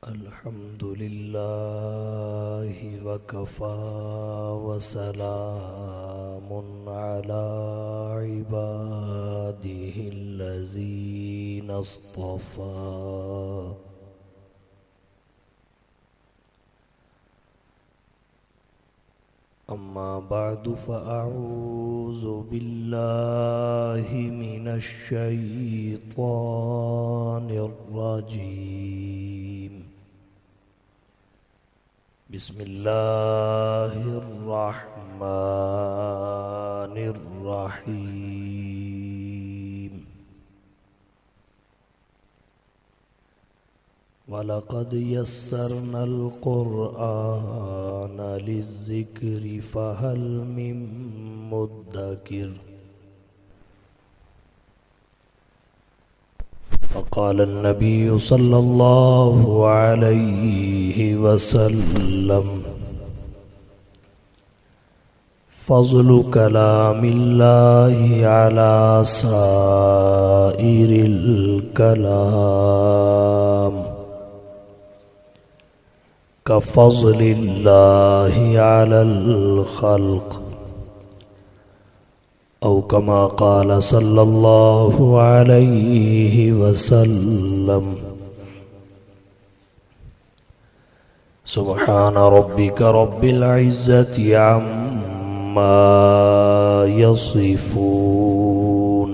الحمد لله وكفى وسلام على عباده الذين اصطفى أما بعد فأعوذ بالله من الشيطان الرجيم بسم الله الرحمن الرحيم وَلَقَدْ يَسَّرْنَا الْقُرْآنَ لِلذِّكْرِ فَهَلْ مِن مُّدَّكِرٍ وقال النبي صلى الله عليه وسلم فضل كلام الله على سائر الكلام كفضل الله على الخلق أو كما قال صلى الله عليه وسلم سبحان ربك رب العزة عما يصفون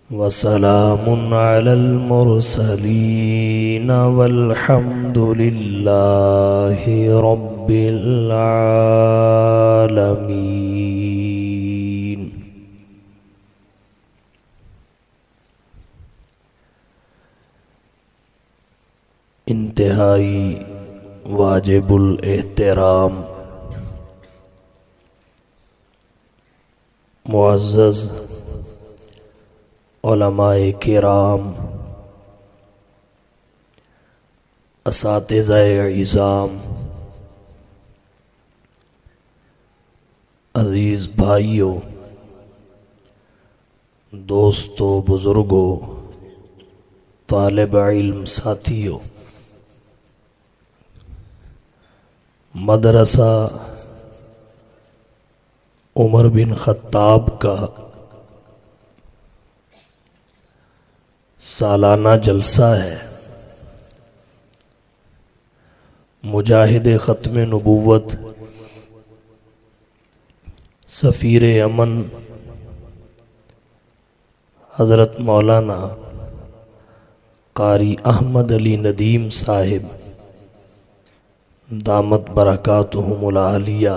وسلام على المرسلين والحمد لله رب العالمين. انتہائی واجب الاحترام معزز علماء کرام، اساتذہ اعظام، عزیز بھائیوں، دوستوں، بزرگوں، طالب علم ساتھیوں، مدرسہ عمر بن خطاب کا سالانہ جلسہ ہے۔ مجاہد ختم نبوت، سفیر امن حضرت مولانا قاری احمد علی ندیم صاحب دامت برکاتہم العالیہ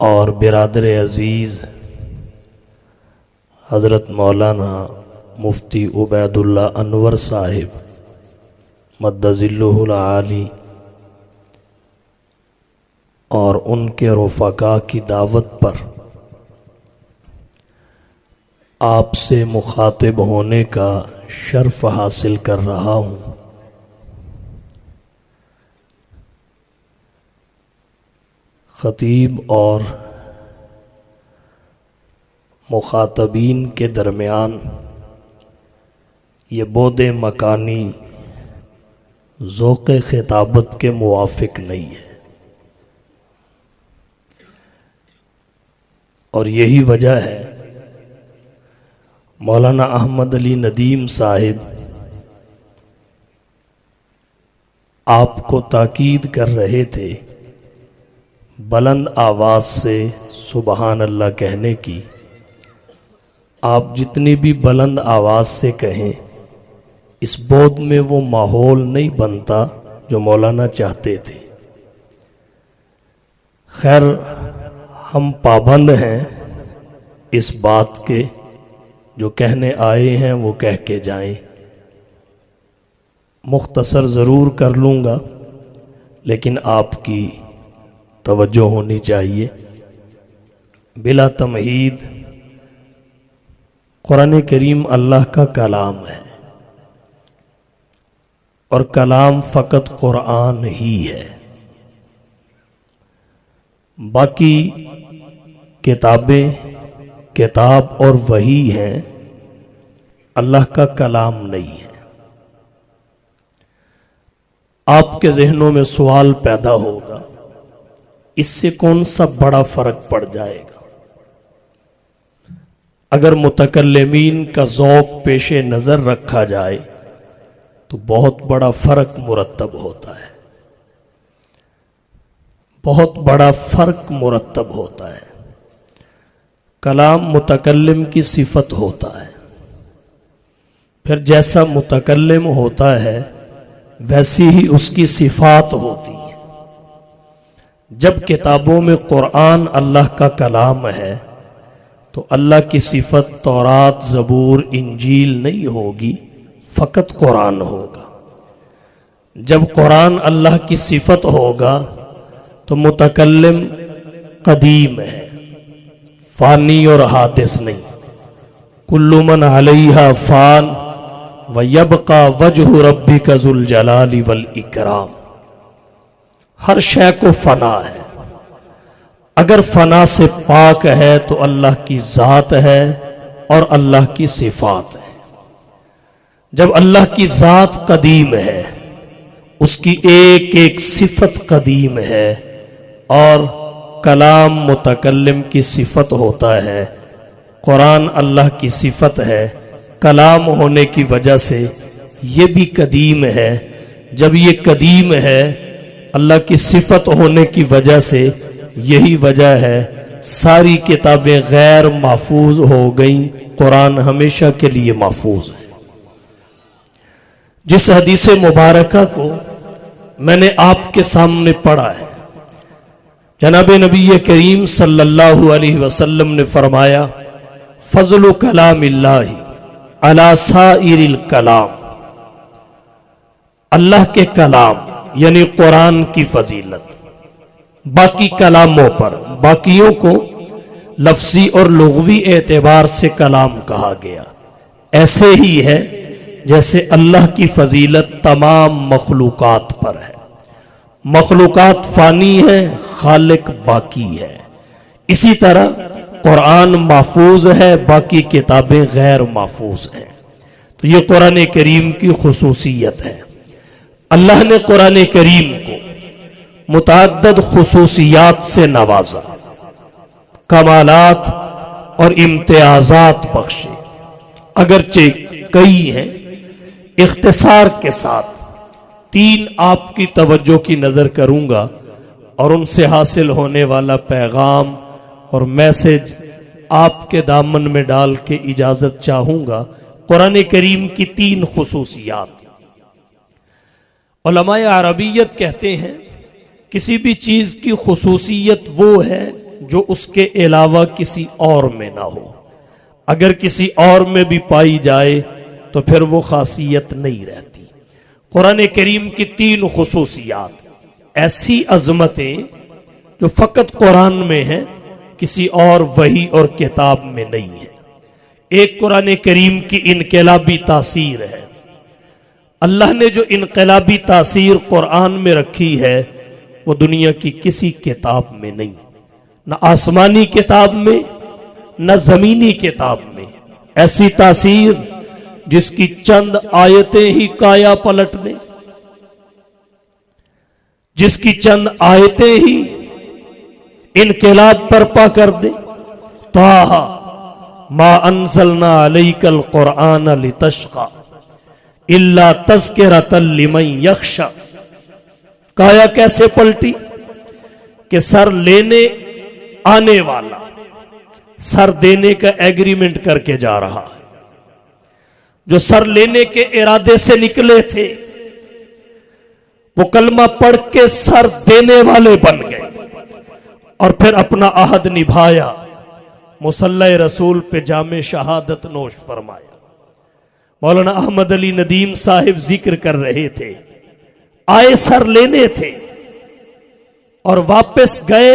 اور برادر عزیز حضرت مولانا مفتی عبید اللہ انور صاحب مد ظلہ العالی اور ان کے رفقاء کی دعوت پر آپ سے مخاطب ہونے کا شرف حاصل کر رہا ہوں۔ خطیب اور مخاطبین کے درمیان یہ بعد مکانی ذوق خطابت کے موافق نہیں ہے، اور یہی وجہ ہے مولانا احمد علی ندیم صاحب آپ کو تاکید کر رہے تھے بلند آواز سے سبحان اللہ کہنے کی۔ آپ جتنی بھی بلند آواز سے کہیں اس بعد میں وہ ماحول نہیں بنتا جو مولانا چاہتے تھے۔ خیر، ہم پابند ہیں اس بات کے، جو کہنے آئے ہیں وہ کہہ کے جائیں۔ مختصر ضرور کر لوں گا لیکن آپ کی توجہ ہونی چاہیے۔ بلا تمہید، قرآن کریم اللہ کا کلام ہے، اور کلام فقط قرآن ہی ہے۔ باقی کتابیں کتاب اور وحی ہیں، اللہ کا کلام نہیں ہے۔ آپ کے ذہنوں میں سوال پیدا ہوگا، اس سے کون سا بڑا فرق پڑ جائے گا؟ اگر متکلمین کا ذوق پیش نظر رکھا جائے تو بہت بڑا فرق مرتب ہوتا ہے، بہت بڑا فرق مرتب ہوتا ہے۔ کلام متکلم کی صفت ہوتا ہے، پھر جیسا متکلم ہوتا ہے ویسی ہی اس کی صفات ہوتی ہیں۔ جب کتابوں میں قرآن اللہ کا کلام ہے تو اللہ کی صفت تورات، زبور، انجیل نہیں ہوگی، فقط قرآن ہوگا۔ جب قرآن اللہ کی صفت ہوگا تو متکلم قدیم ہے، فانی اور حادث نہیں۔ کل من علیہا فان وَيَبْقَى وَجْهُ رَبِّكَ ذُو الْجَلَالِ وَالْإِكْرَامِ، ہر شے کو فنا ہے۔ اگر فنا سے پاک ہے تو اللہ کی ذات ہے اور اللہ کی صفات ہے۔ جب اللہ کی ذات قدیم ہے، اس کی ایک ایک صفت قدیم ہے، اور کلام متکلم کی صفت ہوتا ہے، قرآن اللہ کی صفت ہے، کلام ہونے کی وجہ سے یہ بھی قدیم ہے۔ جب یہ قدیم ہے، اللہ کی صفت ہونے کی وجہ سے، یہی وجہ ہے ساری کتابیں غیر محفوظ ہو گئیں، قرآن ہمیشہ کے لیے محفوظ ہے۔ جس حدیث مبارکہ کو میں نے آپ کے سامنے پڑھا ہے، جناب نبی کریم صلی اللہ علیہ وسلم نے فرمایا، فضل کلام اللہ علی سائر الکلام، اللہ کے کلام یعنی قرآن کی فضیلت باقی کلاموں پر، باقیوں کو لفظی اور لغوی اعتبار سے کلام کہا گیا، ایسے ہی ہے جیسے اللہ کی فضیلت تمام مخلوقات پر ہے۔ مخلوقات فانی ہے، خالق باقی ہے۔ اسی طرح قرآن محفوظ ہے، باقی کتابیں غیر محفوظ ہیں۔ تو یہ قرآن کریم کی خصوصیت ہے۔ اللہ نے قرآن کریم کو متعدد خصوصیات سے نوازا، کمالات اور امتیازات بخشے، اگرچہ کئی ہیں۔ اختصار کے ساتھ تین آپ کی توجہ کی نظر کروں گا اور ان سے حاصل ہونے والا پیغام اور میسج آپ کے دامن میں ڈال کے اجازت چاہوں گا۔ قرآن کریم کی تین خصوصیات۔ علماء عربیت کہتے ہیں کسی بھی چیز کی خصوصیت وہ ہے جو اس کے علاوہ کسی اور میں نہ ہو، اگر کسی اور میں بھی پائی جائے تو پھر وہ خاصیت نہیں رہتی۔ قرآن کریم کی تین خصوصیات، ایسی عظمتیں جو فقط قرآن میں ہیں، کسی اور وحی اور کتاب میں نہیں ہے۔ ایک قرآن کریم کی انقلابی تاثیر ہے۔ اللہ نے جو انقلابی تاثیر قرآن میں رکھی ہے وہ دنیا کی کسی کتاب میں نہیں، نہ آسمانی کتاب میں نہ زمینی کتاب میں۔ ایسی تاثیر جس کی چند آیتیں ہی کایا پلٹ دیں، جس کی چند آیتیں ہی انقلاب برپا کر دیں۔ طٰہٰ ما انزلنا علیک القرآن لتشقی الا تذکرۃ لمن یخشی۔ کایا کیسے پلٹی کہ سر لینے آنے والا سر دینے کا ایگریمنٹ کر کے جا رہا ہے۔ جو سر لینے کے ارادے سے نکلے تھے وہ کلمہ پڑھ کے سر دینے والے بن گئے، اور پھر اپنا عہد نبھایا، مصلی رسول پہ جام شہادت نوش فرمایا۔ مولانا احمد علی ندیم صاحب ذکر کر رہے تھے، آئے سر لینے تھے اور واپس گئے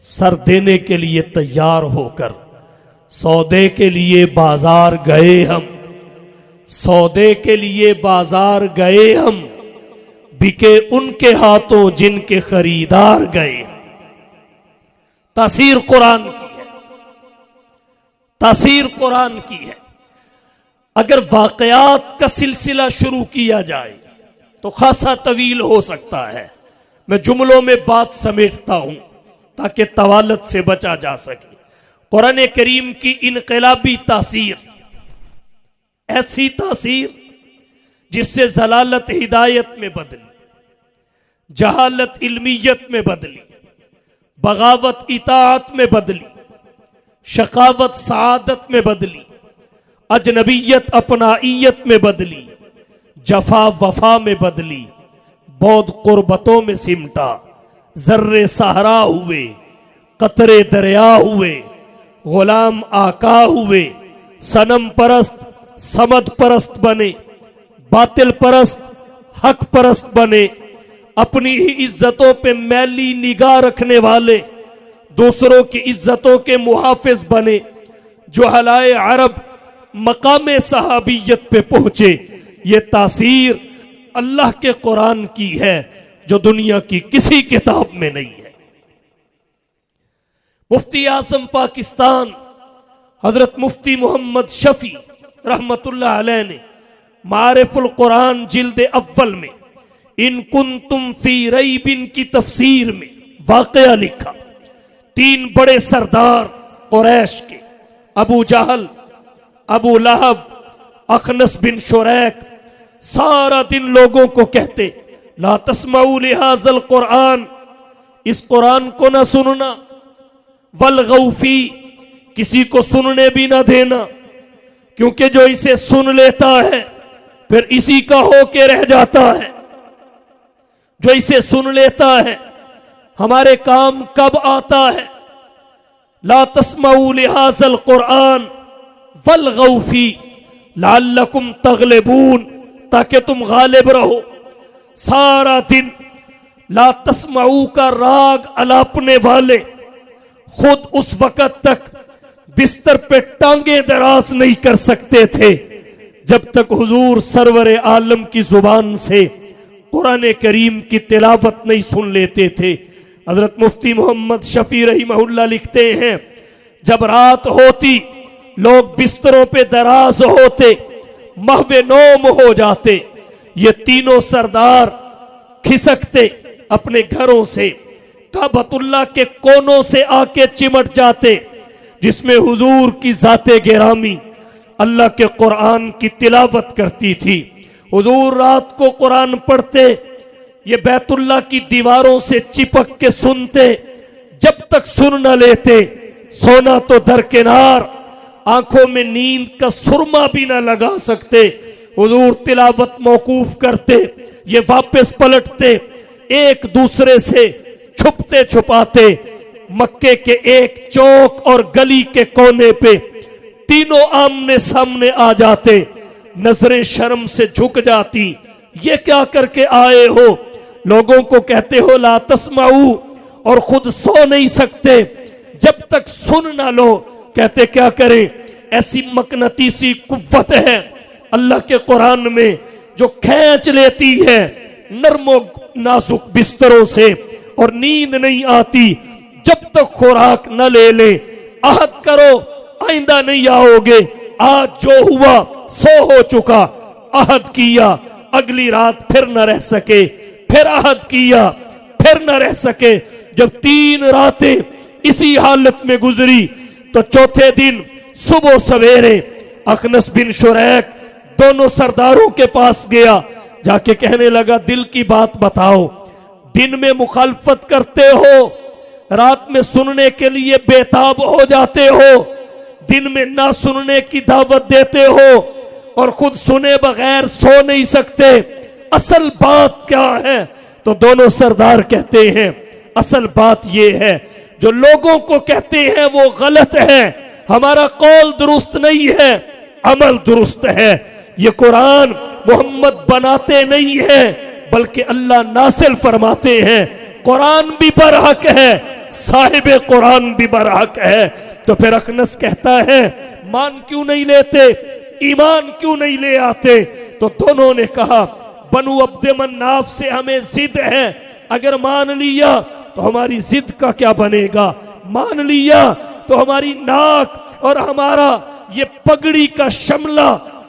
سر دینے کے لیے تیار ہو کر۔ سودے کے لیے بازار گئے ہم، سودے کے لیے بازار گئے ہم، بکے ان کے ہاتھوں جن کے خریدار گئے۔ تاثیر قرآن کی ہے، تاثیر قرآن کی ہے۔ اگر واقعات کا سلسلہ شروع کیا جائے تو خاصا طویل ہو سکتا ہے. میں جملوں میں بات سمیٹتا ہوں تاکہ طوالت سے بچا جا سکے. قرآن کریم کی انقلابی تاثیر، ایسی تاثیر جس سے ضلالت ہدایت میں بدلی، جہالت علمیت میں بدلی، بغاوت اطاعت میں بدلی، شقاوت سعادت میں بدلی، اجنبیت اپنائیت میں بدلی، جفا وفا میں بدلی، بود قربتوں میں سمٹا، ذرے صحرا ہوئے، قطرے دریا ہوئے، غلام آقا ہوئے، صنم پرست صمد پرست بنے، باطل پرست حق پرست بنے، اپنی ہی عزتوں پہ میلی نگاہ رکھنے والے دوسروں کی عزتوں کے محافظ بنے. جو جہلائے عرب مقام صحابیت پہ پہنچے. یہ تاثیر اللہ کے قرآن کی ہے جو دنیا کی کسی کتاب میں نہیں ہے. مفتی اعظم پاکستان حضرت مفتی محمد شفیع رحمت اللہ علیہ نے معارف القرآن جلد اول میں ان کنتم فی ریب کی تفسیر میں واقعہ لکھا. 3 بڑے سردار قریش کے، ابو جہل، ابو لہب، اخنس بن شریک، سارا دن لوگوں کو کہتے لا تسمعوا لہذا القرآن، اس قرآن کو نہ سننا، والغوا فی، کسی کو سننے بھی نہ دینا، کیونکہ جو اسے سن لیتا ہے پھر اسی کا ہو کے رہ جاتا ہے. جو اسے سن لیتا ہے ہمارے کام کب آتا ہے. لا تسمعوا لہذا القرآن والغوا فی لعلکم تغلبون، تاکہ تم غالب رہو. سارا دن لا تسمعوا کا راگ الاپنے والے خود اس وقت تک بستر پہ ٹانگیں دراز نہیں کر سکتے تھے جب تک حضور سرور عالم کی زبان سے قرآن کریم کی تلاوت نہیں سن لیتے تھے. حضرت مفتی محمد شفیع رحمہ اللہ لکھتے ہیں جب رات ہوتی لوگ بستروں پہ دراز ہوتے، محو نوم ہو جاتے، یہ تینوں سردار کھسکتے اپنے گھروں سے، کعبۃ اللہ کے کونوں سے آ کے چمٹ جاتے جس میں حضور کی ذات گرامی اللہ کے قرآن کی تلاوت کرتی تھی. حضور رات کو قرآن پڑھتے، یہ بیت اللہ کی دیواروں سے چپک کے سنتے، جب تک سن نہ لیتے سونا تو درکنار، آنکھوں میں نیند کا سرما بھی نہ لگا سکتے. حضور تلاوت موقوف کرتے، یہ واپس پلٹتے، ایک دوسرے سے چھپتے چھپاتے مکے کے ایک چوک اور گلی کے کونے پہ تینوں آمنے سامنے آ جاتے. نظریں شرم سے جھک جاتی، یہ کیا کر کے آئے ہو؟ لوگوں کو کہتے ہو لا تسمعوا، اور خود سو نہیں سکتے جب تک سن نہ لو. کہتے کیا کریں؟ ایسی مقناطیسی قوت ہے اللہ کے قرآن میں جو کھینچ لیتی ہے نرم و نازک بستروں سے، اور نیند نہیں آتی جب تک خوراک نہ لے لیں. عہد کرو آئندہ نہیں آؤ گے، آج جو ہوا سو ہو چکا. عہد کیا، اگلی رات پھر نہ رہ سکے، پھر عہد کیا، پھر نہ رہ سکے. جب 3 راتیں اسی حالت میں گزری تو چوتھے دن صبح سویرے اخنس بن شریک دونوں سرداروں کے پاس گیا، جا کے کہنے لگا دل کی بات بتاؤ، دن میں مخالفت کرتے ہو، رات میں سننے کے لیے بےتاب ہو جاتے ہو، دن میں نہ سننے کی دعوت دیتے ہو اور خود سنے بغیر سو نہیں سکتے، اصل بات کیا ہے؟ تو دونوں سردار کہتے ہیں اصل بات یہ ہے جو لوگوں کو کہتے ہیں وہ غلط ہے، ہمارا قول درست نہیں ہے، عمل درست ہے. یہ قرآن محمد بناتے نہیں ہیں بلکہ اللہ نازل فرماتے ہیں. قرآن بھی برحق ہے، صاحب قرآن بھی برحق ہے. تو پھر اخنس کہتا ہے مان کیوں نہیں لیتے، ایمان کیوں نہیں لے آتے؟ تو دونوں نے کہا بنو عبد مناف سے ہمیں ضد ہے، اگر مان لیا تو ہماری ضد کا کیا بنے گا، مان لیا تو ہماری ناک اور ہمارا یہ پگڑی کا شملہ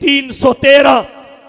313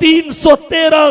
313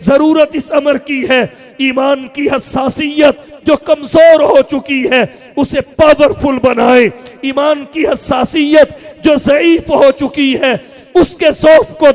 ضرورت اس امر کی ہے. ایمان کی حساسیت جو کمزور ہو چکی ہے اسے پاورفل بنائیں. ایمان کی حساسیت جو ضعیف ہو چکی ہے اس کے ضعف کو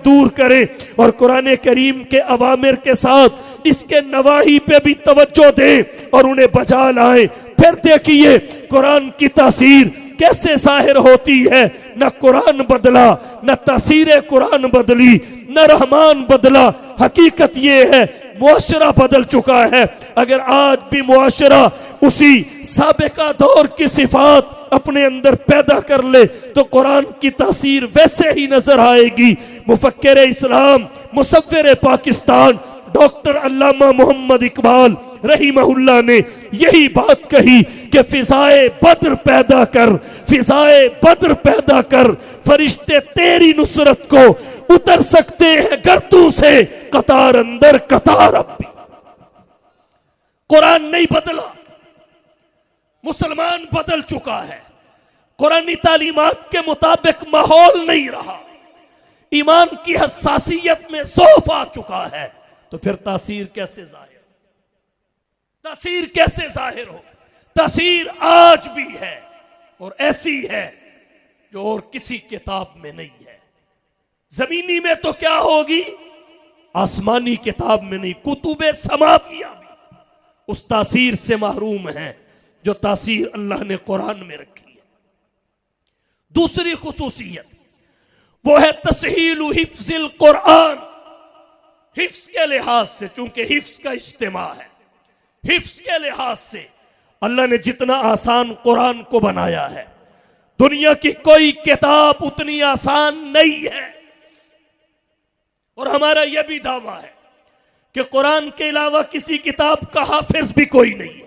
دور کریں اور قرآن کریم کے اوامر کے ساتھ اس کے نواہی پہ بھی توجہ دیں اور انہیں بجا لائیں. پھر دیکھیے قرآن کی تاثیر کیسے ظاہر ہوتی ہے. نہ قرآن بدلا، نہ تاثیر قرآن بدلی، نہ رحمان بدلا. حقیقت یہ ہے معاشرہ بدل چکا ہے. اگر آج بھی معاشرہ اسی سابقہ دور کی صفات اپنے اندر پیدا کر لے تو قرآن کی تاثیر ویسے ہی نظر آئے گی. مفکر اسلام، مصور پاکستان ڈاکٹر علامہ محمد اقبال رحمہ اللہ نے یہی بات کہی کہ فضائے بدر پیدا کر، فضائے بدر پیدا کر، فرشتے تیری نصرت کو اتر سکتے ہیں گردوں سے، قطار اندر قطار اب بھی. قرآن نہیں بدلا، مسلمان بدل چکا ہے. قرآنی تعلیمات کے مطابق ماحول نہیں رہا. ایمان کی حساسیت میں ضعف آ چکا ہے. تو پھر تاثیر کیسے ظاہر ہو؟ تاثیر کیسے ظاہر ہو؟ تاثیر آج بھی ہے اور ایسی ہے جو اور کسی کتاب میں نہیں ہے. زمینی میں تو کیا ہوگی، آسمانی کتاب میں نہیں. کتب سماویہ بھی اس تاثیر سے محروم ہیں جو تاثیر اللہ نے قرآن میں رکھی ہے. دوسری خصوصیت وہ ہے تسہیل حفظ القرآن. حفظ کے لحاظ سے، چونکہ حفظ کا اجتماع ہے، حفظ کے لحاظ سے اللہ نے جتنا آسان قرآن کو بنایا ہے، دنیا کی کوئی کتاب اتنی آسان نہیں ہے. اور ہمارا یہ بھی دعویٰ ہے کہ قرآن کے علاوہ کسی کتاب کا حافظ بھی کوئی نہیں ہے.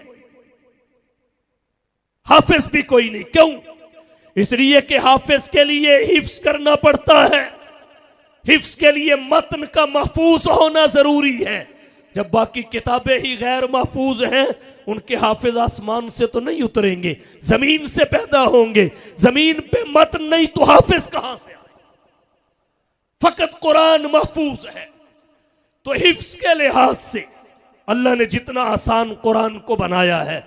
حافظ بھی کوئی نہیں. کیوں؟ اس لیے کہ حافظ کے لیے حفظ کرنا پڑتا ہے. حفظ کے لیے متن کا محفوظ ہونا ضروری ہے. جب باقی کتابیں ہی غیر محفوظ ہیں، ان کے حافظ آسمان سے تو نہیں اتریں گے، زمین سے پیدا ہوں گے. زمین پہ متن نہیں تو حافظ کہاں سے آئے؟ فقط قرآن محفوظ ہے. تو حفظ کے لحاظ سے اللہ نے جتنا آسان قرآن کو بنایا ہے،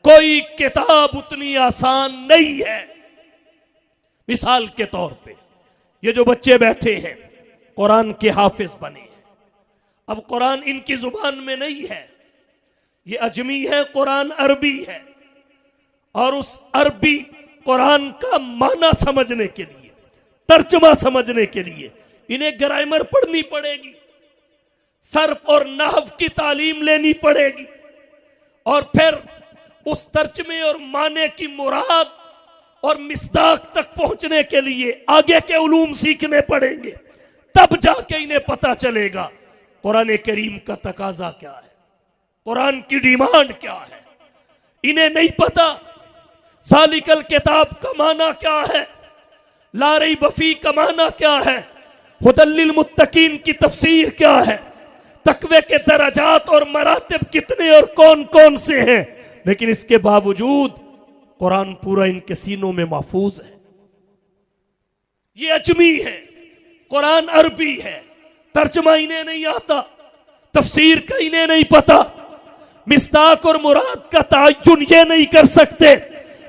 کوئی کتاب اتنی آسان نہیں ہے. مثال کے طور پہ یہ جو بچے بیٹھے ہیں قرآن کے حافظ بنے ہیں. اب قرآن ان کی زبان میں نہیں ہے، یہ اجمی ہے، قرآن عربی ہے. اور اس عربی قرآن کا معنی سمجھنے کے لیے، ترجمہ سمجھنے کے لیے انہیں گرامر پڑھنی پڑے گی، صرف اور نحو کی تعلیم لینی پڑے گی، اور پھر اس ترجمے اور معنی کی مراد اور مصداق تک پہنچنے کے لیے آگے کے علوم سیکھنے پڑیں گے. تب جا کے انہیں پتا چلے گا قرآن کریم کا تقاضا کیا ہے، قرآن کی ڈیمانڈ کیا ہے. انہیں نہیں پتا ذالک الکتاب کا معنی کیا ہے، لا ریب فیہ کا معنی کیا ہے، ھدی للمتقین کی تفسیر کیا ہے، تقوی کے درجات اور مراتب کتنے اور کون کون سے ہیں. لیکن اس کے باوجود قرآن پورا ان کے سینوں میں محفوظ ہے. یہ اجمی ہے، قرآن عربی ہے، ترجمہ انہیں نہیں آتا، تفسیر کا انہیں نہیں پتا، مصداق اور مراد کا تعین یہ نہیں کر سکتے.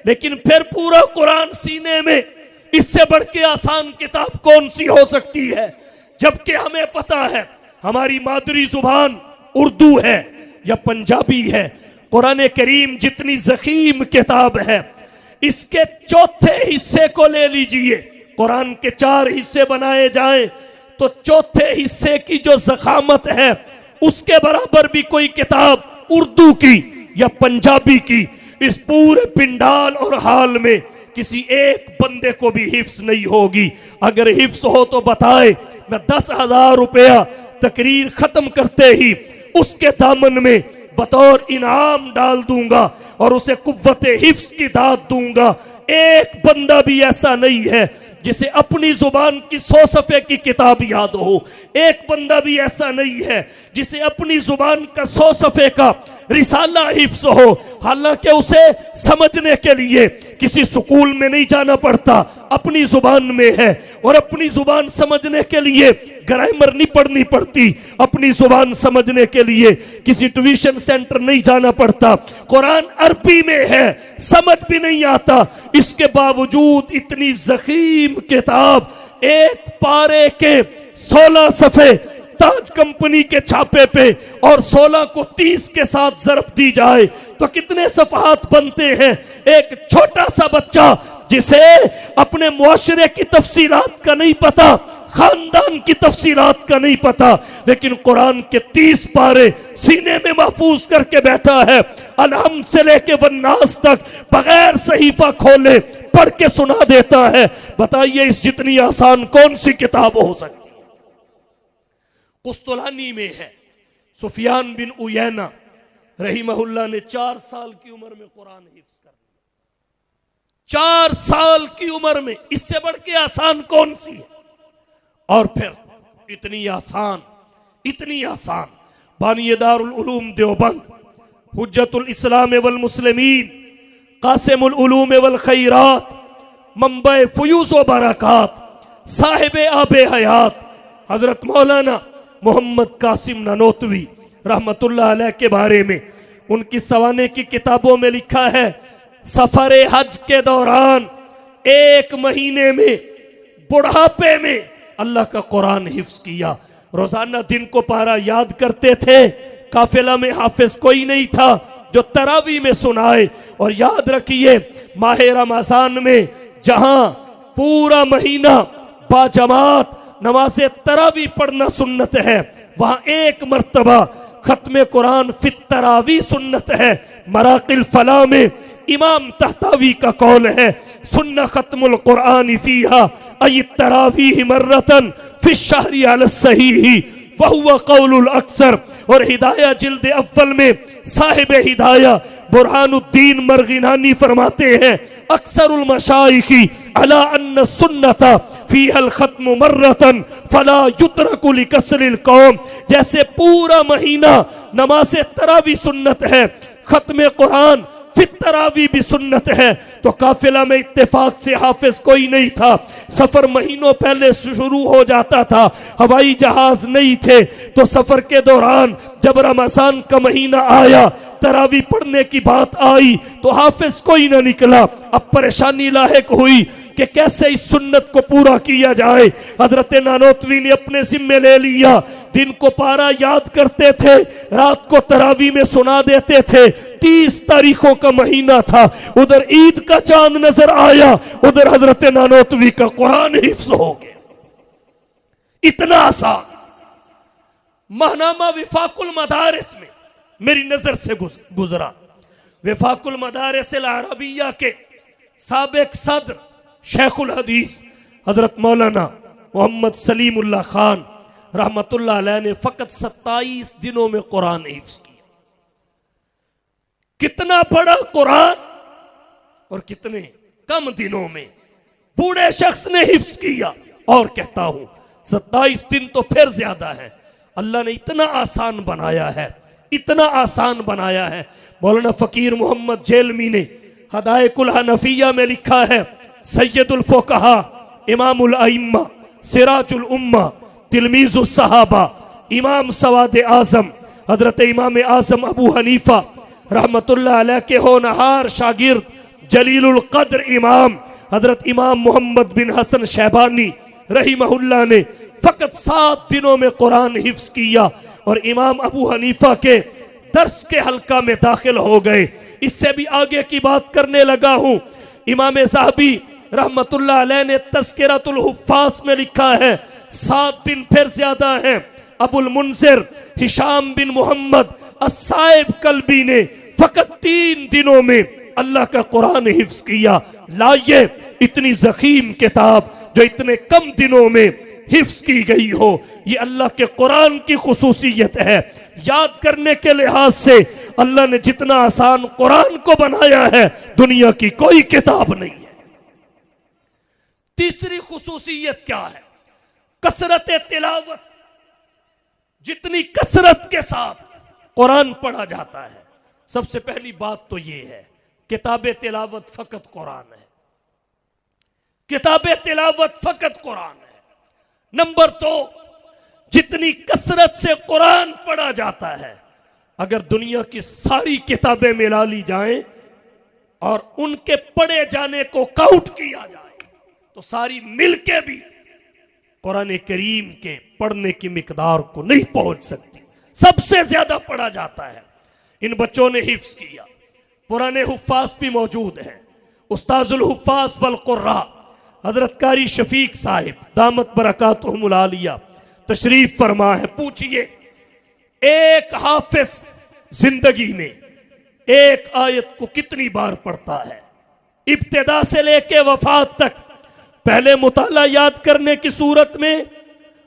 لیکن پھر پورا قرآن سینے میں، اس سے بڑھ کے آسان کتاب کون سی ہو سکتی ہے؟ جبکہ ہمیں پتا ہے ہماری مادری زبان اردو ہے یا پنجابی ہے. قرآن کریم جتنی ضخیم کتاب ہے، اس کے چوتھے حصے کو لے لیجئے. قرآن کے 4 حصے بنائے جائیں تو چوتھے حصے کی جو ضخامت ہے اس کے برابر بھی کوئی کتاب اردو کی یا پنجابی کی اس پورے پنڈال اور حال میں کسی ایک بندے کو بھی حفظ نہیں ہوگی. اگر حفظ ہو تو بتائے، میں 10,000 روپیہ تقریر ختم کرتے ہی اس کے دامن میں بطور انعام ڈال دوں گا اور اسے قوت حفظ کی داد دوں گا. ایک بندہ بھی ایسا نہیں ہے جسے اپنی زبان کی 100 صفحے کی کتاب یاد ہو. ایک بندہ بھی ایسا نہیں ہے جسے اپنی زبان کا 100 صفحے کا رسالہ حفظ ہو، حالانکہ اسے سمجھنے کے لیے کسی سکول میں نہیں جانا پڑتا، اپنی زبان میں ہے، اور اپنی زبان سمجھنے کے لیے گرامر نہیں پڑھنی پڑتی، اپنی زبان سمجھنے کے لیے کسی ٹیوشن سینٹر نہیں جانا پڑتا، قرآن عربی میں ہے، سمجھ بھی نہیں آتا، اس کے باوجود اتنی ضخیم کتاب، ایک پارے کے 16 صفحے تاج کمپنی کے چھاپے پہ، اور 16 کو 30 کے ساتھ ضرب دی جائے تو کتنے صفحات بنتے ہیں؟ ایک چھوٹا سا بچہ جسے اپنے معاشرے کی تفصیلات کا نہیں پتا، خاندان کی تفصیلات کا نہیں پتا، لیکن قرآن کے 30 پارے سینے میں محفوظ کر کے بیٹھا ہے، الحمد سے لے کے والناس تک بغیر صحیفہ کھولے پڑھ کے سنا دیتا ہے۔ بتائیے اس جتنی آسان کون سی کتاب ہو سکتی؟ قسطلانی میں ہے، سفیان بن عیینہ رحمہ اللہ نے 4 سال کی عمر میں قرآن حفظ کر لیا، 4 سال کی عمر میں، اس سے بڑھ کے آسان کون سی ہے؟ اور پھر اتنی آسان بانی دارالعلوم دیوبند، حجت الاسلام والمسلمین، قاسم العلوم والخیرات، منبع فیوز و برکات، صاحب آب حیات حضرت مولانا محمد قاسم نانوتوی رحمت اللہ علیہ کے بارے میں ان کی سوانے کی کتابوں میں لکھا ہے، سفر حج کے دوران 1 مہینے میں بڑھاپے میں اللہ کا قرآن حفظ کیا، روزانہ دن کو پارا یاد کرتے تھے، قافلہ میں حافظ کوئی نہیں تھا جو تراویح میں سنائے، اور یاد رکھیے ماہ رمضان میں جہاں پورا مہینہ باجماعت نماز تراویح پڑھنا سنت ہے، وہاں 1 مرتبہ ختم قرآن فی التراویح سنت ہے۔ مراقی الفلاح میں امام طحطاوی کا قول ہے، سنہ ختم القرآن فیہا ای التراویح مرتن فی الشہر علی الصحیح وہو قول الاکثر۔ اور ہدایہ جلد اول میں صاحب ہدایہ برہان الدین مرغینانی فرماتے ہیں، اکثر المشائخ علی ان السنت فیہا الختم مرتن فلا یترک لکسر القوم، جیسے پورا مہینہ نماز تراویح سنت ہے، ختم قرآن فی التراویح بھی سنت ہے، تو قافلہ میں اتفاق سے حافظ کوئی نہیں تھا، سفر مہینوں پہلے شروع ہو جاتا تھا، ہوائی جہاز نہیں تھے، تو سفر کے دوران جب رمضان کا مہینہ آیا، تراویح پڑھنے کی بات آئی تو حافظ کوئی نہ نکلا۔ اب پریشانی لاحق ہوئی کہ کیسے اس سنت کو پورا کیا جائے۔ حضرت نانوتوی نے اپنے ذمے لے لیا، دن کو پارا یاد کرتے تھے، رات کو تراویح میں سنا دیتے تھے۔ 30 تاریخوں کا مہینہ تھا، ادھر عید کا چاند نظر آیا، ادھر حضرت نانوتوی کا قرآن حفظ ہو گیا۔ اتنا آسان۔ ماہنامہ وفاق المدارس میں میری نظر سے گزرا، وفاق المدارس العربیہ کے سابق صدر شیخ الحدیث حضرت مولانا محمد سلیم اللہ خان رحمت اللہ علیہ نے فقط 27 دنوں میں قرآن حفظ کیا۔ کتنا بڑا قرآن اور کتنے کم دنوں میں بوڑھے شخص نے حفظ کیا۔ اور کہتا ہوں 27 دن تو پھر زیادہ ہے، اللہ نے اتنا آسان بنایا ہے، اتنا آسان بنایا ہے۔ مولانا فقیر محمد جیلمی نے حدائق الحنفیہ میں لکھا ہے، سید الفقہا، امام الائمہ، سراج الامہ، تلمیذ الصحابہ، امام سواد اعظم حضرت امام اعظم ابو حنیفہ رحمت اللہ علیہ کے ہونہار شاگرد جلیل القدر امام حضرت امام محمد بن حسن شیبانی رحمہ اللہ نے فقط 7 دنوں میں قرآن حفظ کیا، اور امام ابو حنیفہ کے درس کے حلقہ میں داخل ہو گئے۔ اس سے بھی آگے کی بات کرنے لگا ہوں، امام ذہبی رحمت اللہ علیہ نے تذکرۃ الحفاظ میں لکھا ہے 7 دن پھر زیادہ ہیں۔ ابو المنذر ہشام بن محمد الصائب کلبی نے فقط 3 دنوں میں اللہ کا قرآن حفظ کیا۔ لائیے اتنی ضخیم کتاب جو اتنے کم دنوں میں حفظ کی گئی ہو، یہ اللہ کے قرآن کی خصوصیت ہے۔ یاد کرنے کے لحاظ سے اللہ نے جتنا آسان قرآن کو بنایا ہے، دنیا کی کوئی کتاب نہیں ہے۔ تیسری خصوصیت کیا ہے؟ کثرت تلاوت۔ جتنی کثرت کے ساتھ قرآن پڑھا جاتا ہے، سب سے پہلی بات تو یہ ہے، کتاب تلاوت فقط قرآن ہے۔ کتاب تلاوت فقط قرآن ہے۔ نمبر 2، جتنی کثرت سے قرآن پڑھا جاتا ہے، اگر دنیا کی ساری کتابیں ملا لی جائیں اور ان کے پڑھے جانے کو کاؤنٹ کیا جائے تو ساری مل کے بھی قرآن کریم کے پڑھنے کی مقدار کو نہیں پہنچ سکتی۔ سب سے زیادہ پڑھا جاتا ہے۔ ان بچوں نے حفظ کیا، پرانے حفاظ بھی موجود ہیں۔ استاذ الحفاظ والقراء حضرت قاری شفیق صاحب دامت برکاتہم العالیہ تشریف فرما ہے۔ پوچھئے ایک حافظ زندگی میں ایک آیت کو کتنی بار پڑھتا ہے؟ ابتدا سے لے کے وفات تک پہلے مطالعہ یاد کرنے کی صورت میں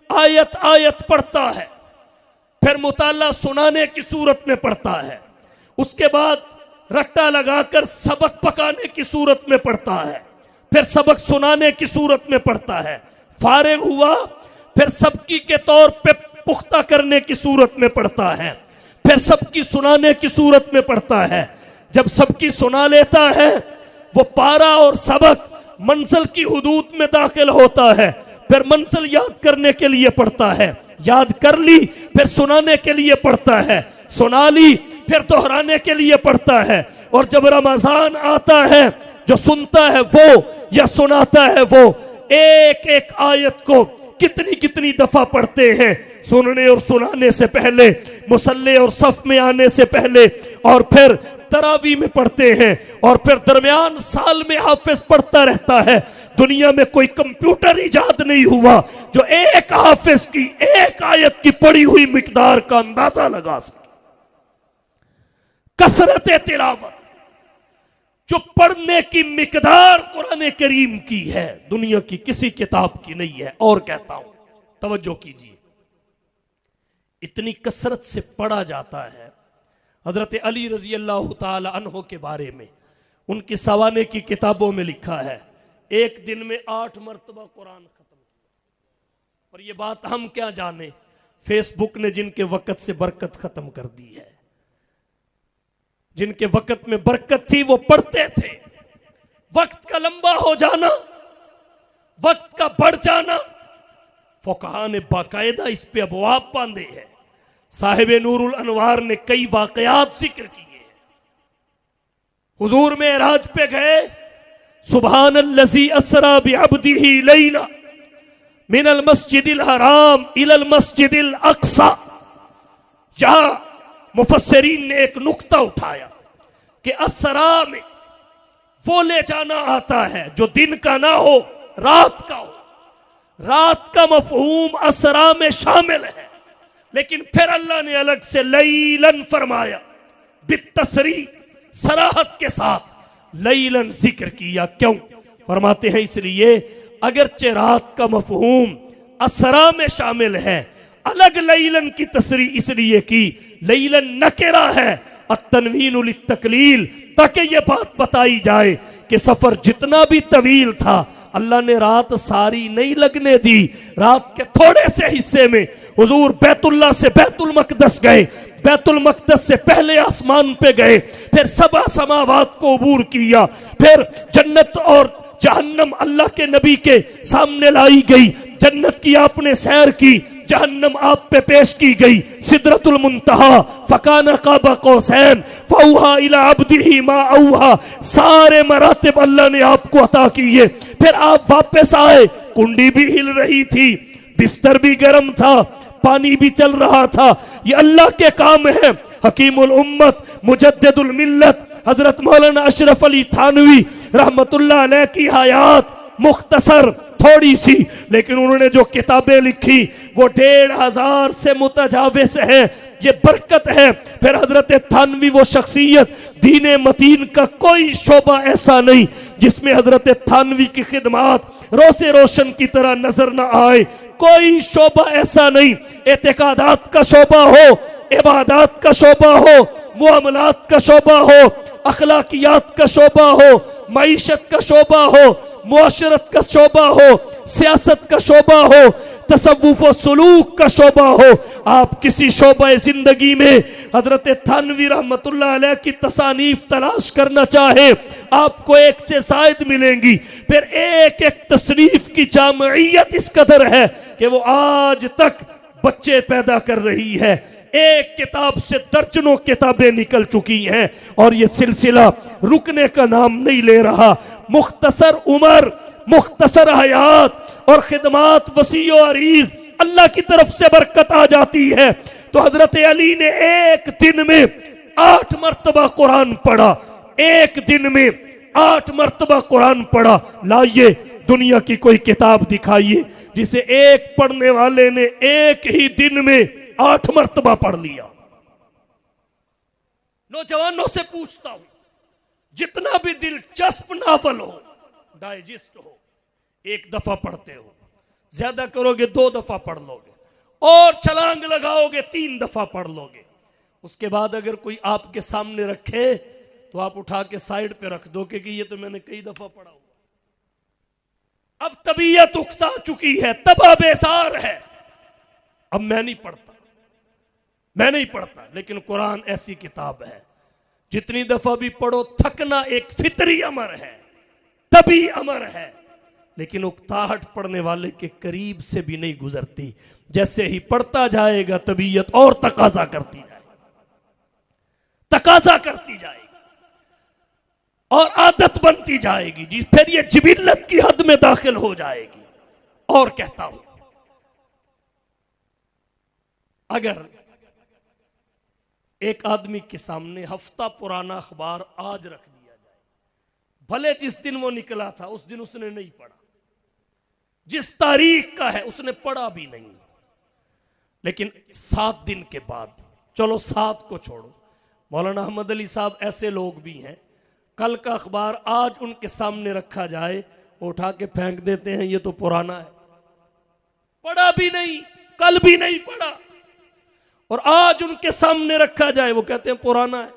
آیت آیت پڑھتا ہے، پھر مطالعہ سنانے کی صورت میں پڑھتا ہے، اس کے بعد رٹا لگا کر سبق پکانے کی صورت میں پڑھتا ہے، پھر سبق سنانے کی صورت میں پڑھتا ہے، فارغ ہوا پھر سبکی کے طور پہ پختہ کرنے کی صورت میں پڑھتا ہے، پھر سبکی سنانے کی صورت میں پڑھتا ہے۔ جب سبکی سنا لیتا ہے وہ پارا اور سبق منزل کی حدود میں داخل ہوتا ہے، پھر منزل یاد کرنے کے لیے پڑھتا ہے، یاد کر لی پھر سنانے کے لیے پڑھتا ہے، سنا لی پھر دہرانے کے لیے پڑھتا ہے۔ اور جب رمضان آتا ہے جو سنتا ہے وہ یا سناتا ہے وہ ایک ایک آیت کو کتنی کتنی دفعہ پڑھتے ہیں، سننے اور سنانے سے پہلے، مصلی اور صف میں آنے سے پہلے، اور پھر تراویح میں پڑھتے ہیں، اور پھر درمیان سال میں حافظ پڑھتا رہتا ہے۔ دنیا میں کوئی کمپیوٹر ایجاد نہیں ہوا جو ایک حافظ کی ایک آیت کی پڑھی ہوئی مقدار کا اندازہ لگا سکے۔ کثرت تلاوت جو پڑھنے کی مقدار قرآن کریم کی ہے دنیا کی کسی کتاب کی نہیں ہے۔ اور کہتا ہوں توجہ کیجیے، اتنی کثرت سے پڑھا جاتا ہے۔ حضرت علی رضی اللہ تعالی عنہ کے بارے میں ان کی سوانے کی کتابوں میں لکھا ہے ایک دن میں 8 مرتبہ قرآن ختم کیا۔ اور یہ بات ہم کیا جانے، فیس بک نے جن کے وقت سے برکت ختم کر دی ہے، جن کے وقت میں برکت تھی وہ پڑھتے تھے۔ وقت کا لمبا ہو جانا، وقت کا بڑھ جانا، فقہاء نے باقاعدہ اس پہ ابواب باندھے ہیں۔ صاحب نور الانوار نے کئی واقعات ذکر کیے ہیں۔ حضور معراج پہ گئے، سبحان الذی اسری بعبدہ لیلا من المسجد الحرام الی المسجد الاقصی۔ یہاں مفسرین نے ایک نقطہ اٹھایا کہ اسرا میں وہ لے جانا آتا ہے جو دن کا نہ ہو، رات کا ہو۔ رات کا مفہوم اسرا میں شامل ہے، لیکن پھر اللہ نے الگ سے لیلن فرمایا، بالتسریح صراحت کے ساتھ لیلن ذکر کیا۔ کیوں؟ فرماتے ہیں اس لیے اگرچہ رات کا مفہوم اسرا میں شامل ہے، الگ لیلن کی تصریح اس لیے کی، لیلن نکرہ ہے، التنوین للتقلیل، تاکہ یہ بات بتائی جائے کہ سفر جتنا بھی طویل تھا اللہ نے رات ساری نہیں لگنے دی۔ رات کے تھوڑے سے حصے میں حضور بیت اللہ سے بیت المقدس گئے، بیت المقدس سے پہلے آسمان پہ گئے، پھر 7 سماوات کو عبور کیا، پھر جنت اور جہنم اللہ کے نبی کے سامنے لائی گئی، جنت کی آپ نے سیر کی، جہنم آپ پہ پیش کی گئی، سدرۃ المنتہا فکان قاب قوسین فاوحی الی عبدہ ما اوحی، سارے مراتب اللہ نے آپ کو عطا کیے۔ پھر آپ واپس آئے، کنڈی بھی ہل رہی تھی، بستر بھی گرم تھا، پانی بھی چل رہا تھا۔ یہ اللہ کے کام ہیں۔ حکیم الامت مجدد الملت حضرت مولانا اشرف علی تھانوی رحمت اللہ علیہ کی حیات مختصر تھوڑی سی، لیکن انہوں نے جو کتابیں لکھی وہ 1500 سے متجاوز ہیں۔ یہ برکت ہے۔ پھر حضرت تھانوی وہ شخصیت، دین متین کا کوئی شعبہ ایسا نہیں جس میں حضرت تھانوی کی خدمات روزے روشن کی طرح نظر نہ آئے، کوئی شعبہ ایسا نہیں۔ اعتقادات کا شعبہ ہو، عبادات کا شعبہ ہو، معاملات کا شعبہ ہو، اخلاقیات کا شعبہ ہو، معیشت کا شعبہ ہو، معاشرت کا شعبہ ہو، سیاست کا شعبہ ہو، تصوف و سلوک کا شعبہ ہو، آپ کسی شعبہ زندگی میں حضرت تھانوی رحمت اللہ علیہ کی تصانیف تلاش کرنا چاہے، آپ کو ایک سے زائد ملیں گی۔ پھر ایک ایک تصنیف کی جامعیت اس قدر ہے کہ وہ آج تک بچے پیدا کر رہی ہے، ایک کتاب سے درجنوں کتابیں نکل چکی ہیں، اور یہ سلسلہ رکنے کا نام نہیں لے رہا۔ مختصر عمر، مختصر حیات اور خدمات وسیع و عریض، اللہ کی طرف سے برکت آ جاتی ہے۔ تو حضرت علی نے ایک دن میں 8 مرتبہ قرآن پڑھا، ایک دن میں 8 مرتبہ قرآن پڑھا۔ لائیے دنیا کی کوئی کتاب دکھائیے جسے ایک پڑھنے والے نے ایک ہی دن میں 8 مرتبہ پڑھ لیا۔ نوجوانوں سے پوچھتا ہوں، جتنا بھی دلچسپ ناول ہو، ڈائجسٹ ہو، ایک دفعہ پڑھتے ہو، زیادہ کرو گے 2 دفعہ پڑھ لو گے، اور چھلانگ لگاؤ گے 3 دفعہ پڑھ لو گے۔ اس کے بعد اگر کوئی آپ کے سامنے رکھے تو آپ اٹھا کے سائیڈ پہ رکھ دو کہ یہ تو میں نے کئی دفعہ پڑھا ہوا۔ اب طبیعت اکتا چکی ہے، تباہ بیزار ہے، اب میں نہیں پڑھتا، لیکن قرآن ایسی کتاب ہے جتنی دفعہ بھی پڑھو تھکنا ایک فطری امر ہے، طبی امر ہے، لیکن اکتاہٹ پڑھنے والے کے قریب سے بھی نہیں گزرتی۔ جیسے ہی پڑھتا جائے گا طبیعت اور تقاضا کرتی جائے گی اور عادت بنتی جائے گی، جی پھر یہ جبلت کی حد میں داخل ہو جائے گی۔ اور کہتا ہوں، اگر ایک آدمی کے سامنے ہفتہ پرانا اخبار آج رکھ دیا جائے، بھلے جس دن وہ نکلا تھا اس دن اس نے نہیں پڑھا، جس تاریخ کا ہے اس نے پڑھا بھی نہیں، لیکن 7 دن کے بعد، چلو 7 کو چھوڑو، مولانا احمد علی صاحب ایسے لوگ بھی ہیں، کل کا اخبار آج ان کے سامنے رکھا جائے، وہ اٹھا کے پھینک دیتے ہیں، یہ تو پرانا ہے، پڑھا بھی نہیں، کل بھی نہیں پڑھا، اور آج ان کے سامنے رکھا جائے وہ کہتے ہیں پرانا ہے۔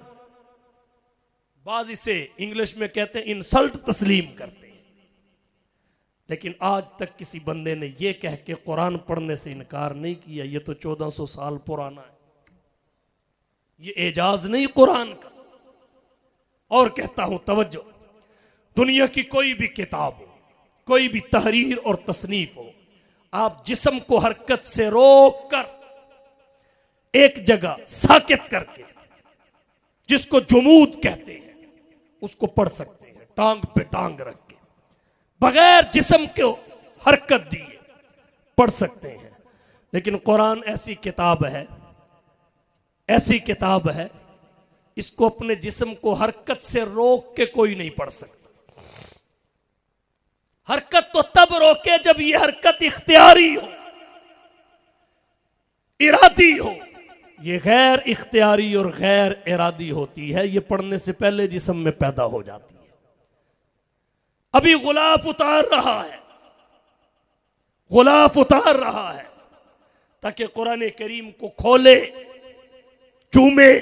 بعض اسے انگلش میں کہتے ہیں انسلٹ تسلیم کرتے ہیں، لیکن آج تک کسی بندے نے یہ کہہ کے قرآن پڑھنے سے انکار نہیں کیا یہ تو 1400 سال پرانا ہے۔ یہ اعجاز نہیں قرآن کا۔ اور کہتا ہوں توجہ، دنیا کی کوئی بھی کتاب ہو، کوئی بھی تحریر اور تصنیف ہو، آپ جسم کو حرکت سے روک کر ایک جگہ ساکت کر کے، جس کو جمود کہتے ہیں، اس کو پڑھ سکتے ہیں، ٹانگ پہ ٹانگ رکھ کے، بغیر جسم کو حرکت دیے پڑھ سکتے ہیں۔ لیکن قرآن ایسی کتاب ہے، اس کو اپنے جسم کو حرکت سے روک کے کوئی نہیں پڑھ سکتا۔ حرکت تو تب روکے جب یہ حرکت اختیاری ہو، ارادی ہو۔ یہ غیر اختیاری اور غیر ارادی ہوتی ہے، یہ پڑھنے سے پہلے جسم میں پیدا ہو جاتی ہے۔ ابھی غلاف اتار رہا ہے تاکہ قرآن کریم کو کھولے، چومے،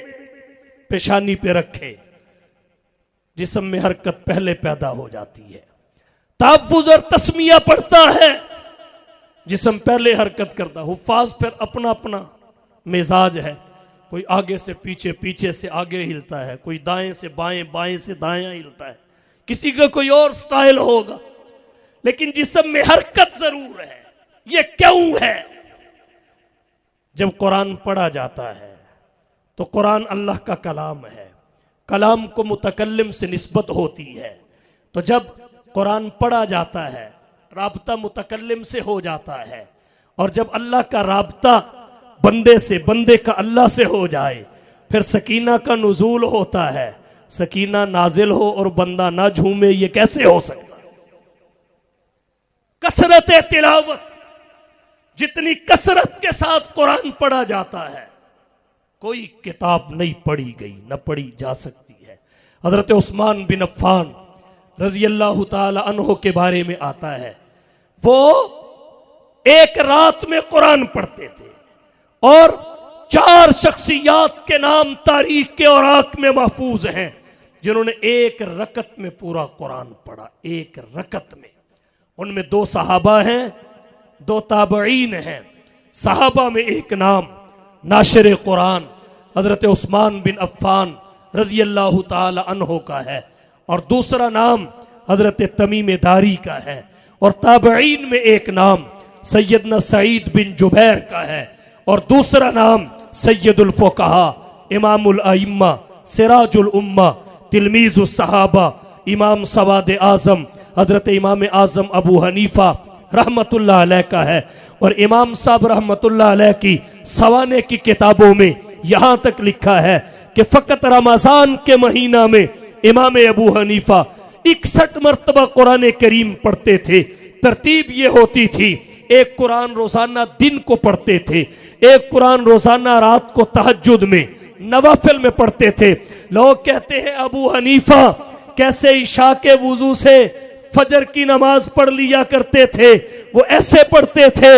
پیشانی پہ رکھے، جسم میں حرکت پہلے پیدا ہو جاتی ہے۔ تحفظ اور تسمیہ پڑھتا ہے، جسم پہلے حرکت کرتا۔ حفاظ پھر اپنا اپنا مزاج ہے، کوئی آگے سے پیچھے، پیچھے سے آگے ہلتا ہے، کوئی دائیں سے بائیں، بائیں سے دائیں ہلتا ہے، کسی کا کوئی اور سٹائل ہوگا، لیکن جسم میں حرکت ضرور ہے۔ یہ کیوں ہے؟ جب قرآن پڑھا جاتا ہے تو قرآن اللہ کا کلام ہے، کلام کو متکلم سے نسبت ہوتی ہے، تو جب قرآن پڑھا جاتا ہے رابطہ متکلم سے ہو جاتا ہے، اور جب اللہ کا رابطہ بندے سے، بندے کا اللہ سے ہو جائے، پھر سکینہ کا نزول ہوتا ہے۔ سکینہ نازل ہو اور بندہ نہ جھومے، یہ کیسے ہو سکتا؟ کثرت تلاوت، جتنی کثرت کے ساتھ قرآن پڑھا جاتا ہے، کوئی کتاب نہیں پڑھی گئی، نہ پڑھی جا سکتی ہے۔ حضرت عثمان بن عفان رضی اللہ تعالی عنہ کے بارے میں آتا ہے، وہ ایک رات میں قرآن پڑھتے تھے، اور 4 شخصیات کے نام تاریخ کے اوراق میں محفوظ ہیں جنہوں نے ایک رکعت میں پورا قرآن پڑھا، ایک رکعت میں۔ ان میں 2 صحابہ ہیں، دو تابعین ہیں. صحابہ میں ایک نام ناشر قرآن حضرت عثمان بن عفان رضی اللہ تعالی عنہ کا ہے، اور دوسرا نام حضرت تمیم داری کا ہے. اور تابعین میں ایک نام سیدنا سعید بن جبیر کا ہے، اور دوسرا نام سید الفقہا امام الائمہ سراج الامہ تلمیذ الصحابہ امام سواد اعظم حضرت امام اعظم ابو حنیفہ رحمت اللہ علیہ کا ہے. اور امام صاحب رحمت اللہ علیہ کی سوانے کی کتابوں میں یہاں تک لکھا ہے کہ فقط رمضان کے مہینہ میں امام ابو حنیفہ 61 مرتبہ قرآن کریم پڑھتے تھے. ترتیب یہ ہوتی تھی، ایک قرآن روزانہ دن کو پڑھتے تھے، ایک قرآن روزانہ رات کو تہجد میں نوافل میں پڑھتے تھے. لوگ کہتے ہیں ابو حنیفہ کیسے عشاء کے وضو سے فجر کی نماز پڑھ لیا کرتے تھے. وہ ایسے پڑھتے تھے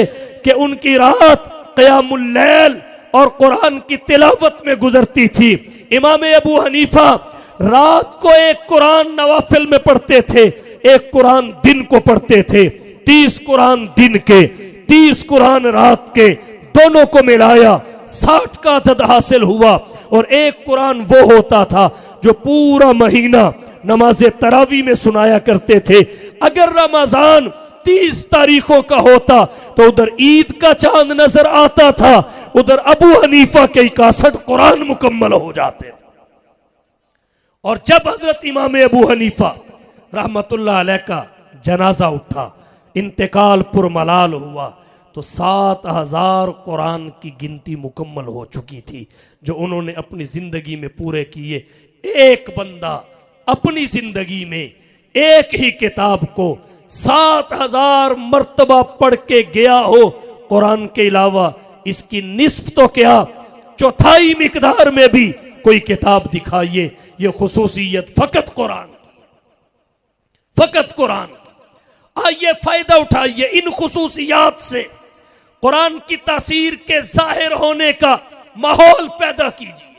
کہ ان کی رات قیام اللیل اور قرآن کی تلاوت میں گزرتی تھی. امام ابو حنیفہ رات کو ایک قرآن نوافل میں پڑھتے تھے، ایک قرآن دن کو پڑھتے تھے. 30 قرآن دن کے 30 قرآن رات کے دونوں کو ملایا 60 کا عدد حاصل ہوا. اور ایک قرآن وہ ہوتا تھا جو پورا مہینہ نماز تراویح میں سنایا کرتے تھے. اگر رمضان 30 تاریخوں کا ہوتا تو ادھر عید کا چاند نظر آتا تھا، ادھر ابو حنیفہ کے 61 قرآن مکمل ہو جاتے تھے. اور جب حضرت امام ابو حنیفہ رحمت اللہ علیہ کا جنازہ اٹھا، انتقال پر ملال ہوا، تو 7000 قرآن کی گنتی مکمل ہو چکی تھی جو انہوں نے اپنی زندگی میں پورے کیے. ایک بندہ اپنی زندگی میں ایک ہی کتاب کو 7000 مرتبہ پڑھ کے گیا ہو قرآن کے علاوہ، اس کی نصف تو کیا چوتھائی مقدار میں بھی کوئی کتاب دکھائیے. یہ خصوصیت فقط قرآن، فقط قرآن. آئیے فائدہ اٹھائیے ان خصوصیات سے، قرآن کی تاثیر کے ظاہر ہونے کا ماحول پیدا کیجیے،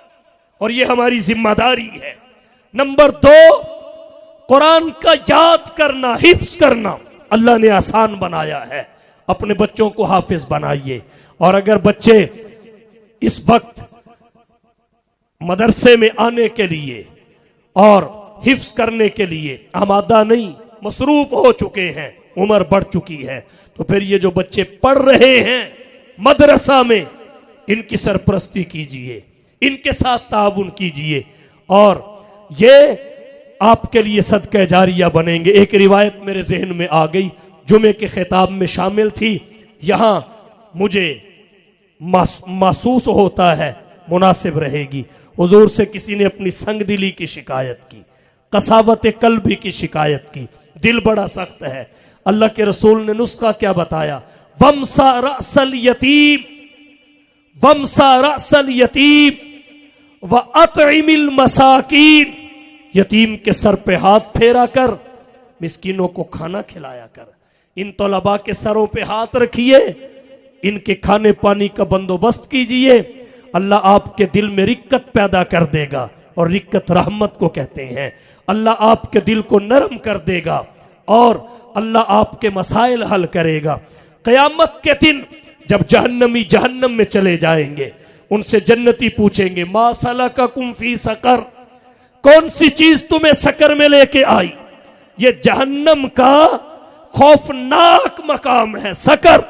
اور یہ ہماری ذمہ داری ہے. نمبر 2، قرآن کا یاد کرنا، حفظ کرنا اللہ نے آسان بنایا ہے. اپنے بچوں کو حافظ بنائیے. اور اگر بچے اس وقت مدرسے میں آنے کے لیے اور حفظ کرنے کے لیے آمادہ نہیں، مصروف ہو چکے ہیں، عمر بڑھ چکی ہے، تو پھر یہ جو بچے پڑھ رہے ہیں مدرسہ میں، ان کی سرپرستی کیجئے، ان کے ساتھ تعاون کیجئے، اور یہ آپ کے لیے صدقہ جاریہ بنیں گے. ایک روایت میرے ذہن میں آ گئی، جمعے کے خطاب میں شامل تھی، یہاں مجھے محسوس ہوتا ہے مناسب رہے گی. حضور سے کسی نے اپنی سنگ دلی کی شکایت کی، قساوت قلبی کی شکایت کی، دل بڑا سخت ہے. اللہ کے رسول نے نسخہ کیا بتایا؟ وَمْسَا رَأْسَ الْيَتِيمِ وَمْسَا رَأْسَ الْيَتِيمِ وَأَطْعِمِ الْمَسَاكِينَ، یتیم کے سر پہ ہاتھ پھیرا کر مسکینوں کو کھانا کھلایا کر. ان طلباء کے سروں پہ ہاتھ رکھیے، ان کے کھانے پانی کا بندوبست کیجئے. اللہ آپ کے دل میں رقت پیدا کر دے گا، اور رقت رحمت کو کہتے ہیں. اللہ آپ کے دل کو نرم کر دے گا، اور اللہ آپ کے مسائل حل کرے گا. قیامت کے دن جب جہنمی جہنم میں چلے جائیں گے، ان سے جنتی پوچھیں گے ما سلککم فی سقر، کون سی چیز تمہیں سقر میں لے کے آئی؟ یہ جہنم کا خوفناک مقام ہے. سقر،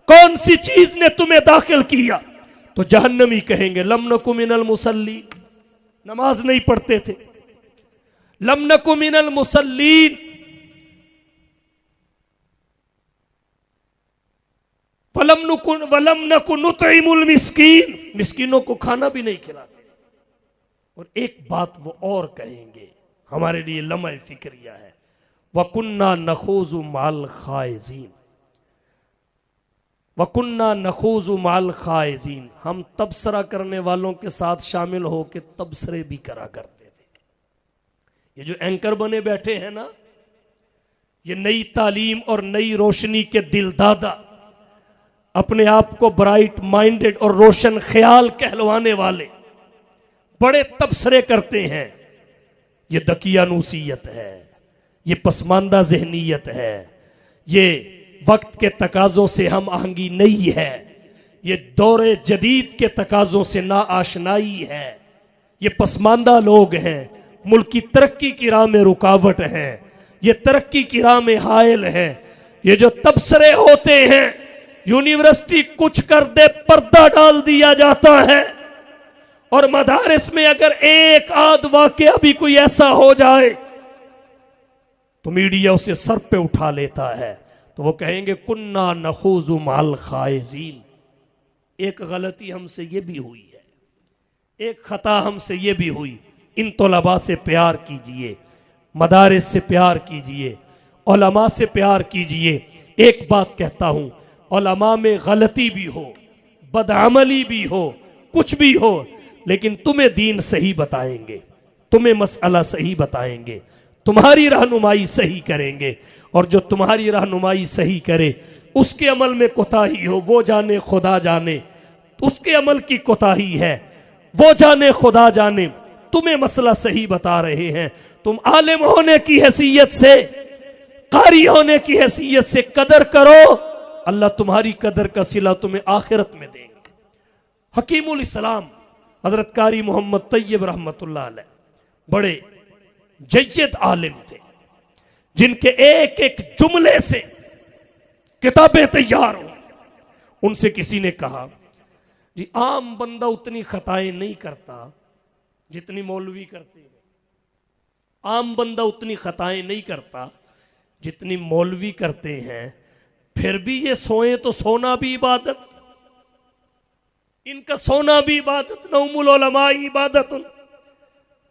کون سی چیز نے تمہیں داخل کیا؟ تو جہنمی کہیں گے لم نکو من المصلین، نماز نہیں پڑھتے تھے. لم نکو من المصلین ولم نکو نطعم المسکین، مسکینوں کو کھانا بھی نہیں کھلاتے. اور ایک بات وہ اور کہیں گے، ہمارے لیے لمحہ فکریہ ہے، وَكُنَّا نَخُوضُ مَعَ الْخَائِضِينَ وَكُنَّا نَخُوضُ مَعَ الْخَائِضِينَ، ہم تبصرہ کرنے والوں کے ساتھ شامل ہو کے تبصرے بھی کرا کرتے تھے. یہ جو اینکر بنے بیٹھے ہیں نا، یہ نئی تعلیم اور نئی روشنی کے دل دادا، اپنے آپ کو برائٹ مائنڈڈ اور روشن خیال کہلوانے والے، بڑے تبصرے کرتے ہیں. یہ دقیانوسیت ہے، یہ پسماندہ ذہنیت ہے، یہ وقت کے تقاضوں سے ہم آہنگی نہیں ہے، یہ دور جدید کے تقاضوں سے نا آشنائی ہے، یہ پسماندہ لوگ ہیں، ملک کی ترقی کی راہ میں رکاوٹ ہیں، یہ ترقی کی راہ میں حائل ہیں۔ یہ جو تبصرے ہوتے ہیں، یونیورسٹی کچھ کر دے پردہ ڈال دیا جاتا ہے، اور مدارس میں اگر ایک آدھ واقعہ بھی کوئی ایسا ہو جائے تو میڈیا اسے سر پہ اٹھا لیتا ہے، تو وہ کہیں گے کننا نخوض مع الخائضین۔ ایک غلطی ہم سے یہ بھی ہوئی ہے، ایک خطا ہم سے یہ بھی ہوئی۔ ان طلباء سے پیار کیجئے، مدارس سے پیار کیجئے، علماء سے پیار کیجئے۔ ایک بات کہتا ہوں، علماء میں غلطی بھی ہو، بدعملی بھی ہو، کچھ بھی ہو، لیکن تمہیں دین صحیح بتائیں گے، تمہیں مسئلہ صحیح بتائیں گے، تمہاری رہنمائی صحیح کریں گے، اور جو تمہاری رہنمائی صحیح کرے اس کے عمل میں کوتاہی ہو، وہ جانے خدا جانے، اس کے عمل کی کوتاہی ہے، وہ جانے خدا جانے۔ تمہیں مسئلہ صحیح بتا رہے ہیں، تم عالم ہونے کی حیثیت سے، قاری ہونے کی حیثیت سے قدر کرو، اللہ تمہاری قدر کا صلہ تمہیں آخرت میں دیں گے۔ حکیم الاسلام حضرت قاری محمد طیب رحمت اللہ علیہ بڑے جید عالم تھے، جن کے ایک ایک جملے سے کتابیں تیار ہوں۔ ان سے کسی نے کہا جی عام بندہ اتنی خطائیں نہیں کرتا جتنی مولوی کرتے ہیں، عام بندہ اتنی خطائیں نہیں کرتا جتنی مولوی کرتے ہیں، پھر بھی یہ سوئیں تو سونا بھی عبادت، ان کا سونا بھی عبادت، نوم العلماء عبادت۔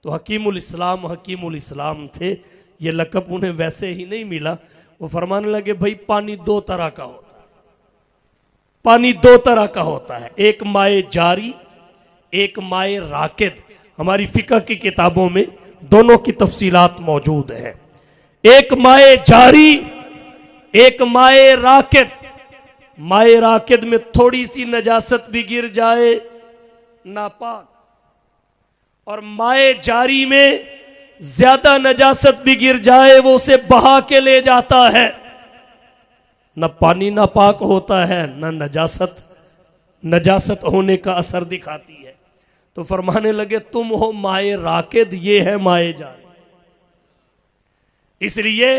تو حکیم الاسلام تھے، یہ لقب انہیں ویسے ہی نہیں ملا۔ وہ فرمانے لگے بھائی پانی دو طرح کا ہوتا ہے، پانی دو طرح کا ہوتا ہے، ایک مائع جاری، ایک مائع راکد۔ ہماری فقہ کی کتابوں میں دونوں کی تفصیلات موجود ہیں، ایک مائع جاری، ایک مائع راکد۔ مائع راکد میں تھوڑی سی نجاست بھی گر جائے ناپاک، اور مائع جاری میں زیادہ نجاست بھی گر جائے وہ اسے بہا کے لے جاتا ہے۔ نہ پانی ناپاک ہوتا ہے، نہ نجاست ہونے کا اثر دکھاتی ہے۔ تو فرمانے لگے تم ہو مائع راکد، یہ ہے مائع جاری، اس لیے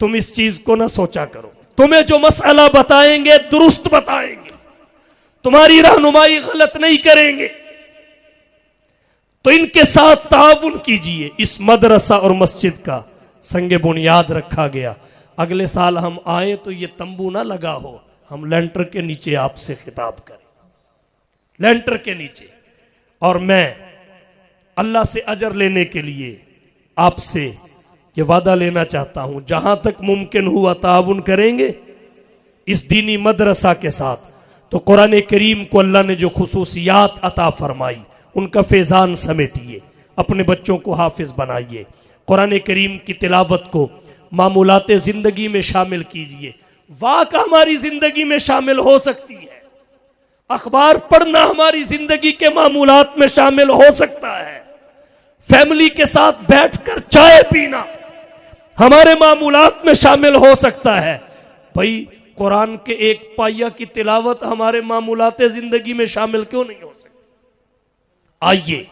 تم اس چیز کو نہ سوچا کرو، تمہیں جو مسئلہ بتائیں گے درست بتائیں گے، تمہاری رہنمائی غلط نہیں کریں گے۔ تو ان کے ساتھ تعاون کیجئے۔ اس مدرسہ اور مسجد کا سنگ بنیاد رکھا گیا۔ اگلے سال ہم آئیں تو یہ تمبو نہ لگا ہو، ہم لینٹر کے نیچے آپ سے خطاب کریں، لینٹر کے نیچے۔ اور میں اللہ سے اجر لینے کے لیے آپ سے یہ وعدہ لینا چاہتا ہوں، جہاں تک ممکن ہوا تعاون کریں گے اس دینی مدرسہ کے ساتھ۔ تو قرآن کریم کو اللہ نے جو خصوصیات عطا فرمائی ان کا فیضان سمیٹیے، اپنے بچوں کو حافظ بنائیے، قرآن کریم کی تلاوت کو معمولات زندگی میں شامل کیجئے۔ واقع ہماری زندگی میں شامل ہو سکتی ہے، اخبار پڑھنا ہماری زندگی کے معمولات میں شامل ہو سکتا ہے، فیملی کے ساتھ بیٹھ کر چائے پینا ہمارے معمولات میں شامل ہو سکتا ہے۔ بھائی قرآن کے ایک پائیہ کی تلاوت ہمارے معمولات زندگی میں شامل کیوں نہیں ہو سکتی؟ آئیے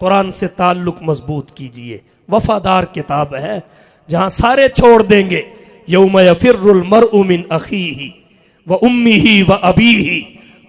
قرآن سے تعلق مضبوط کیجئے۔ وفادار کتاب ہے جہاں سارے چھوڑ دیں گے۔ یوم یفر المرء من اخیہ وامہ وابیہ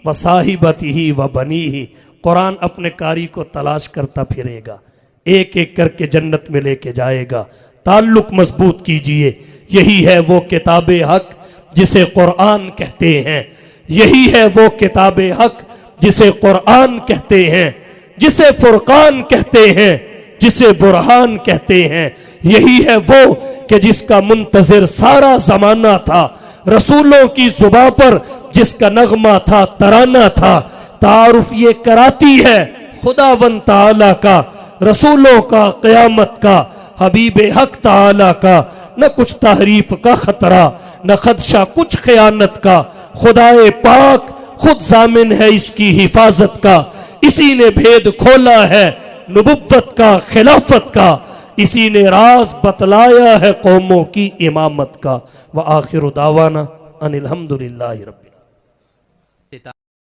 وصاحبتہ وبنیہ۔ قرآن اپنے قاری کو تلاش کرتا پھرے گا، ایک ایک کر کے جنت میں لے کے جائے گا۔ تعلق مضبوط کیجئے۔ یہی ہے وہ کتاب حق جسے قرآن کہتے ہیں، یہی ہے وہ کتاب حق جسے قرآن کہتے ہیں، جسے فرقان کہتے ہیں، جسے برہان کہتے ہیں۔ یہی ہے وہ کہ جس کا منتظر سارا زمانہ تھا، رسولوں کی زباں پر جس کا نغمہ تھا، ترانہ تھا۔ تعارف یہ کراتی ہے خداوند تعالی کا، رسولوں کا، قیامت کا، حبیب حق تعالی کا۔ نہ کچھ تحریف کا خطرہ، نہ خدشہ کچھ خیانت کا۔ خدائے پاک خود ضامن ہے اس کی حفاظت کا، اسی نے بھید کھولا ہے نبوت کا، خلافت کا، اسی نے راز بتلایا ہے قوموں کی امامت کا۔ وآخر دعوانا ان الحمدللہ رب العالمین۔